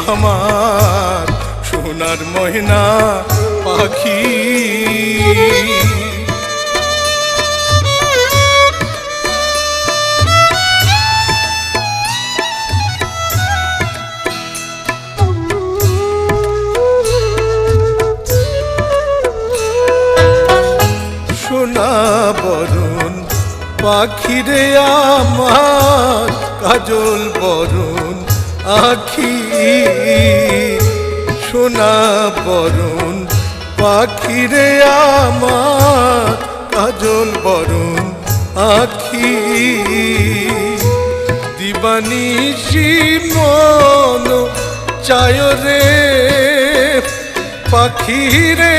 আমার সোনার ময়না পাখি। সোনা বরণ পাখিরে আমার কাজল বরণ আখি। সোনা বরণ পাখিরে আমার কাজল বরণ আখি। দিবানিশি মন চায় রে পাখিরে